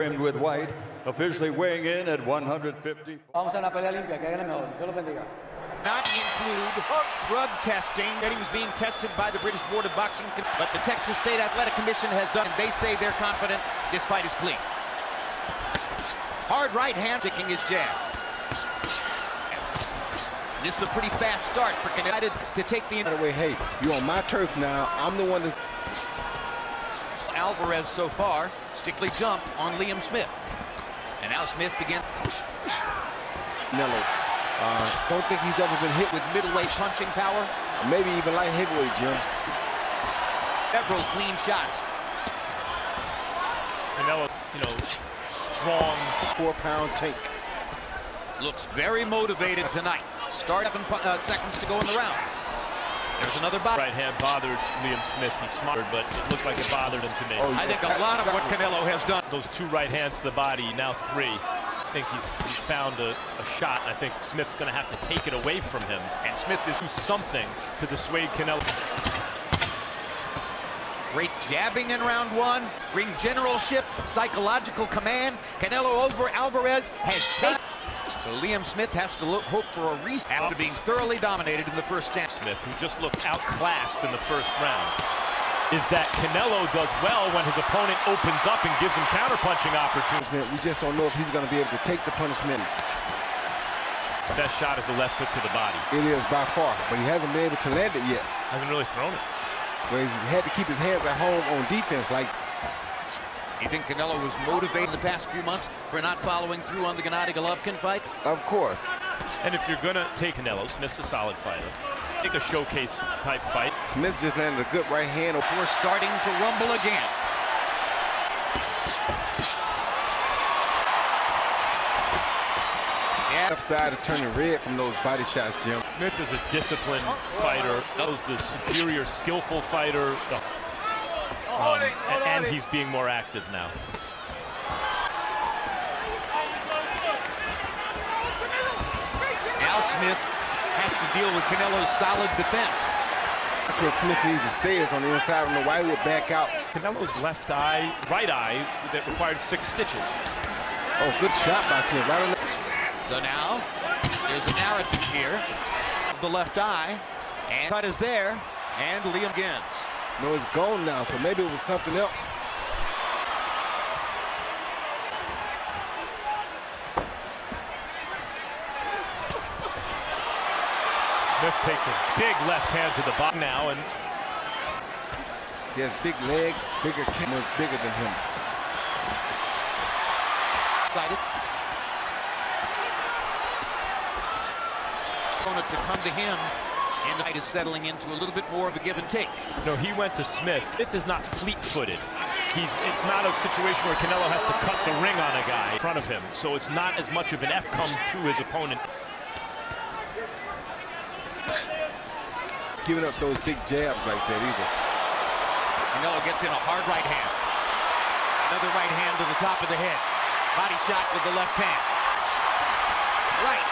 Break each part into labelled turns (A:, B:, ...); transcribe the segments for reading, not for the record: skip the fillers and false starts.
A: Trimmed with white, officially weighing in at 150.
B: Vamos a una pelea limpia, que hagan el mejor. Dios lo bendiga.
C: Not include drug testing. Betting was being tested by the British Board of Boxing, but the Texas State Athletic Commission has done, and they say they're confident this fight is clean. Hard right hand, taking his jab. This is a pretty fast start for Canelo to take the...
D: By the way, hey, you're on my turf now. I'm the one that's...
C: Álavarez so far, stickly jump on Liam Smith. And now Smith begins...
D: Canelo, don't think he's ever been hit
C: with middleweight punching power.
D: Maybe even light heavyweight, Jim.
C: Several clean shots.
E: Canelo, strong
D: 4-pound tank.
C: Looks very motivated tonight. Start 7 seconds to go in the round. There's another body.
E: right hand bothered Liam Smith. He smarted, but it looked like it bothered him to me.
D: Oh,
C: I think a lot of what Canelo has done.
E: Those 2 right hands to the body, now 3. I think he's found a shot. I think Smith's going to have to take it away from him.
C: And Smith is
E: Do something to dissuade Canelo.
C: great jabbing in round 1. Ring generalship, psychological command. Canelo over Álavarez has taken. So Liam Smith has to hope for a reset after being thoroughly dominated in the first round.
E: Smith, who just looked outclassed in the first round, is that Canelo does well when his opponent opens up and gives him counterpunching opportunities.
D: We just don't know if he's going to be able to take the punishment.
E: His best shot is the left hook to the body.
D: It is by far, but he hasn't been able to land it yet.
E: Hasn't really thrown it.
D: Where he's had to keep his hands at home on defense. Like,
C: You think Canelo was motivated the past few months for not following through on the Gennady-Golovkin fight?
D: of course.
E: And if you're going to take Canelo, Smith's a solid fighter. Take a showcase type fight.
D: Smith just landed a good right hand.
C: We're starting to rumble again. Yeah.
D: Left side is turning red from those body shots, Jim.
E: Smith is a disciplined fighter. Knows the superior, skillful fighter. And he's being more active now.
C: Now Smith has to deal with Canelo's solid defense.
D: That's where Smith needs to stay, is on the inside. I don't know why he would back out.
E: Canelo's left eye, right eye, that required 6 stitches.
D: Oh, good shot by Smith. Right on the...
C: So now there's a narrative here of the left eye, and cut is there, and Liam begins.
D: No, it's gone now, so maybe it was something else.
E: Smith takes a big left hand to the body now, and
D: He has big legs, bigger camera, bigger than him.
C: Excited. Opponent to come to him, and the fight is settling into a little bit more of a give and take.
E: no, he went to Smith. Smith is not fleet-footed. It's not a situation where Canelo has to cut the ring on a guy in front of him, so it's not as much of an F come to his opponent.
D: Giving up those big jabs like that either.
C: Canelo gets in a hard right hand. Another right hand to the top of the head. Body shot with the left hand. Right,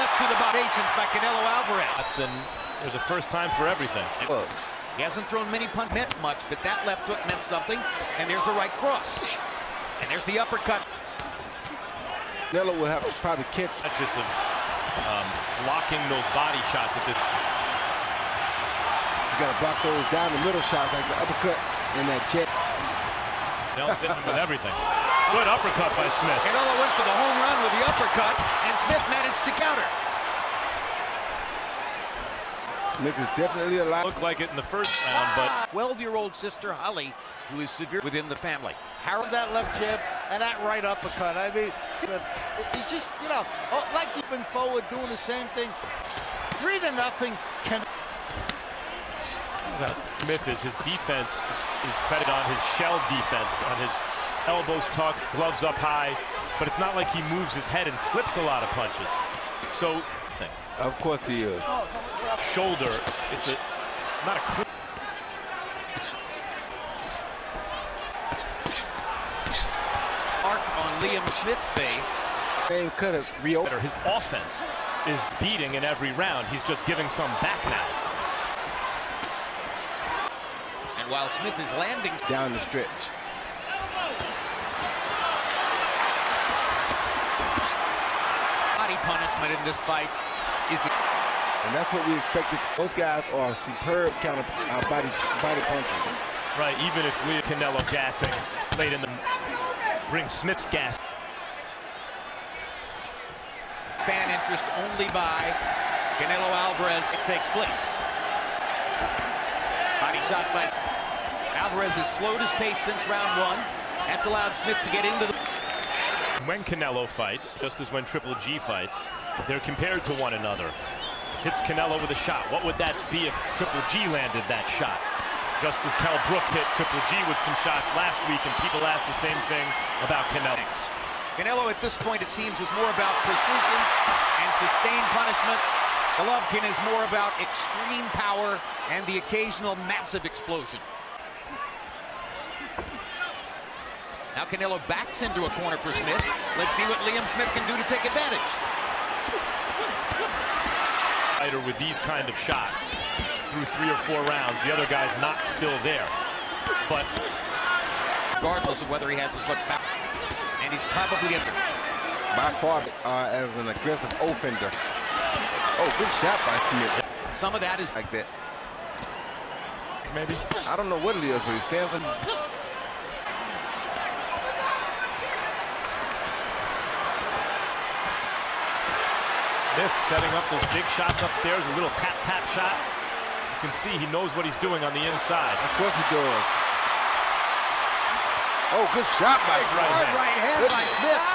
C: left to the body by Canelo Álavarez.
E: And there's a first time for everything.
C: He hasn't thrown many punches, meant much, but that left hook meant something. And there's a right cross. And there's the uppercut.
D: Canelo will have to probably catch.
E: That's just blocking those body shots at the...
D: He's got to block those down the middle shots like the uppercut and that jet.
E: Hitting him with everything. Good uppercut by Smith.
C: Canelo went for the home run with the uppercut, and Smith managed to counter.
D: Smith is definitely alive.
E: Looked like it in the first round, but
C: 12-year-old sister Holly, who is severe within the family. Harold,
B: That left jab and that right uppercut. I mean, he's just, like keeping forward, doing the same thing. 3-0.
E: Smith his defense is predicated on his shell defense, on his elbows tucked, gloves up high, but it's not like he moves his head and slips a lot of punches. So,
D: Of course he is.
E: shoulder, it's not a clean.
C: mark on Liam Smith's face.
D: Same cut as Rio.
E: His offense is beating in every round. He's just giving some back now.
C: And while Smith is landing
D: Down the stretch.
C: punishment in this fight is...
D: And that's what we expected. Both guys are superb counter body punches.
E: Right, even if Canelo gassing late in the... Bring Smith's gas.
C: Fan interest only by Canelo Alvarez takes place. Body shot by Alvarez has slowed his pace since round one. That's allowed Smith to get into the...
E: When Canelo fights, just as when Triple G fights, they're compared to one another. Hits Canelo with a shot. What would that be if Triple G landed that shot? Just as Kell Brook hit Triple G with some shots last week, and people asked the same thing about Canelo.
C: Canelo at this point, it seems, was more about precision and sustained punishment. Golovkin is more about extreme power and the occasional massive explosion. Now Canelo backs into a corner for Smith. Let's see what Liam Smith can do to take advantage.
E: With these kind of shots through 3 or 4 rounds, the other guy's not still there. But
C: regardless of whether he has as much power, and he's probably
D: by far as an aggressive offender. Oh, good shot by Smith.
C: Some of that is
D: like that.
E: Maybe.
D: I don't know what it is, but he stands on.
E: Smith setting up those big shots upstairs, little tap shots. You can see he knows what he's doing on the inside.
D: Of course he does. Oh, good shot by Smith.
C: Right hand by Smith.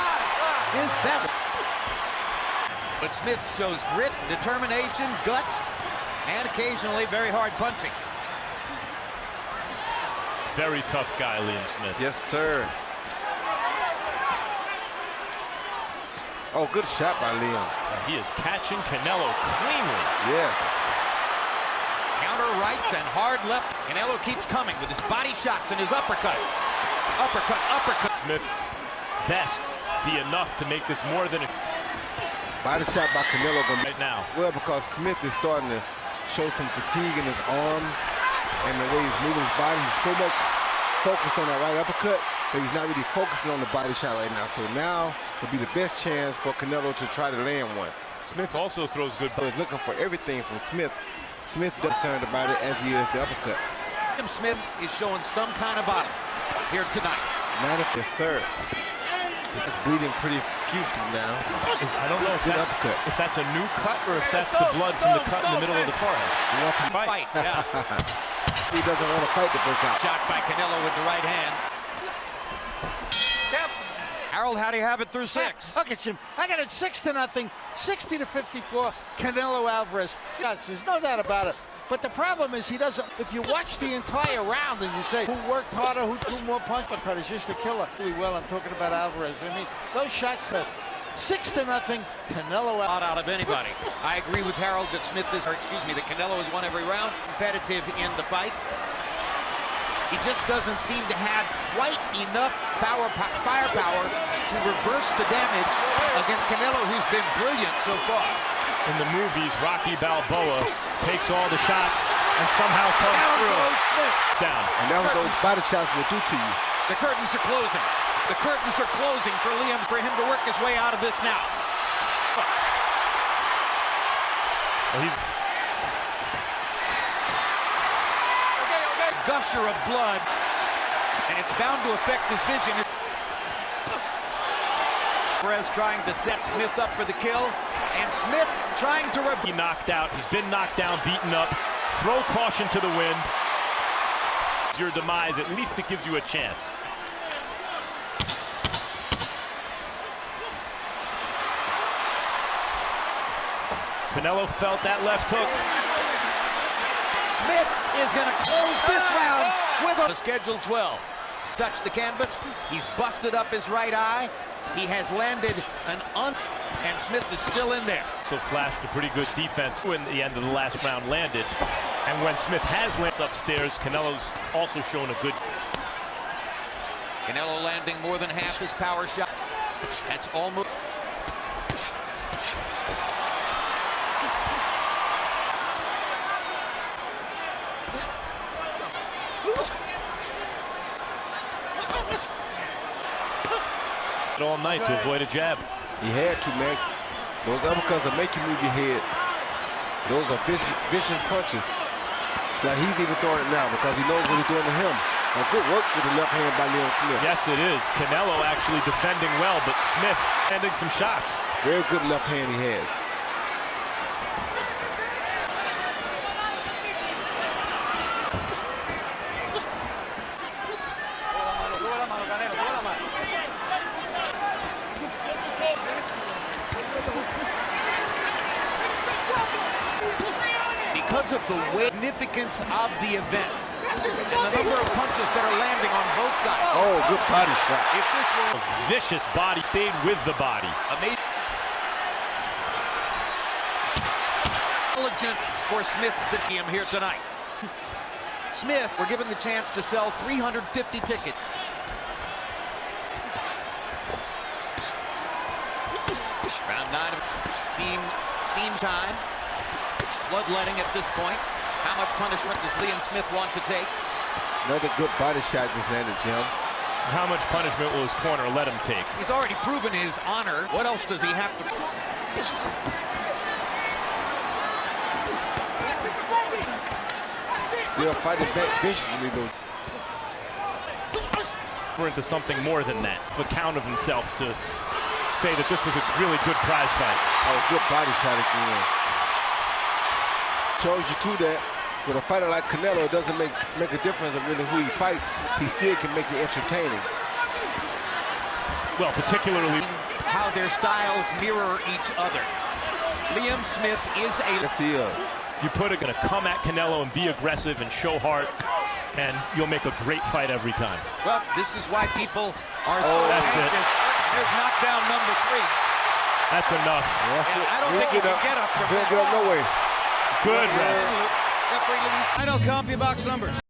C: His best. But Smith shows grit, determination, guts, and occasionally very hard punching.
E: Very tough guy, Liam Smith.
D: Yes, sir. Oh, good shot by Liam.
E: He is catching Canelo cleanly.
D: Yes.
C: Counter rights and hard left. Canelo keeps coming with his body shots and his uppercuts. Uppercut, uppercut.
E: Smith's best be enough to make this more than a...
D: Body shot by Canelo
E: right now.
D: Well, because Smith is starting to show some fatigue in his arms and the way he's moving his body. He's so much focused on that right uppercut, but he's not really focusing on the body shot right now. So now would be the best chance for Canelo to try to land one.
E: Smith also throws good.
D: He's looking for everything from Smith. Smith is concerned about it as he is the uppercut.
C: Smith is showing some kind of bottom here tonight.
D: Not if yes, sir. It's bleeding pretty profusely now.
E: I don't know if that's a new cut or if that's the blood from the cut in the middle of the forehead.
D: He wants to
C: fight. Yeah.
D: He doesn't want to fight to break out.
C: Shot by Canelo with the right hand. Harold, how do you have it through 6?
B: Look at him. I got it 6-0, 60-54. Canelo Alvarez. Yes, there's no doubt about it. But the problem is he doesn't. If you watch the entire round and you say who worked harder, who threw more punch, but it's just a killer. Really well, I'm talking about Alvarez. I mean, those shots. 6-0. Canelo
C: out of anybody. I agree with Harold that that Canelo has won every round. Competitive in the fight. He just doesn't seem to have quite enough firepower to reverse the damage against Canelo, who's been brilliant so far.
E: In the movies, Rocky Balboa takes all the shots and somehow comes through. Down.
D: And that's what those body shots will do to you.
C: The curtains are closing. The curtains are closing for Liam, for him to work his way out of this now.
E: Well, he's
C: gusher of blood, and it's bound to affect his vision. Perez trying to set Smith up for the kill, and Smith trying to...
E: He knocked out. He's been knocked down, beaten up. Throw caution to the wind. Your demise, at least it gives you a chance. Canelo felt that left hook.
C: Smith is going to close this round with a scheduled 12. Touch the canvas. He's busted up his right eye. He has landed an unce, and Smith is still in there.
E: So flashed a pretty good defense when the end of the last round landed. And when Smith has landed upstairs, Canelo's also shown a good...
C: Canelo landing more than half his power shot. That's almost...
E: all night to avoid a jab.
D: He had to, Max. Those uppercuts will make you move your head. Those are vicious punches. So he's even throwing it now because he knows what he's doing to him. A good work with the left hand by Liam Smith.
E: Yes, it is. Canelo actually defending well, but Smith landing some shots.
D: Very good left hand he has.
C: Because of the significance of the event and the number of punches that are landing on both sides.
D: Oh, good body shot.
C: If this were
E: A vicious body stayed with the body.
C: amazing, intelligent for Smith to see him here tonight. Smith, we're given the chance to sell 350 tickets. Round 9 of scene time. Bloodletting at this point. How much punishment does Liam Smith want to take?
D: Another good body shot just landed, Jim.
E: How much punishment will his corner let him take?
C: He's already proven his honor. What else does he have to?
D: Still fighting back viciously, though.
E: We're into something more than that. The count of himself to say that this was a really good prize fight.
D: Oh, good body shot again. Shows you too that with a fighter like Canelo, it doesn't make a difference of really who he fights. He still can make it entertaining.
E: Well, particularly
C: How their styles mirror each other. Liam Smith is a...
D: Yes, he is.
E: you put it, gonna come at Canelo and be aggressive and show heart, and you'll make a great fight every time.
C: Well, this is why people are so
E: that's it.
C: anxious. There's knockdown number 3.
E: That's enough.
D: That's
C: And
D: it.
C: I don't
D: He'll
C: think he can get up from
D: He'll
C: that.
D: get up no way.
E: Good, ref.
C: Referee Louise. Final coffee box numbers.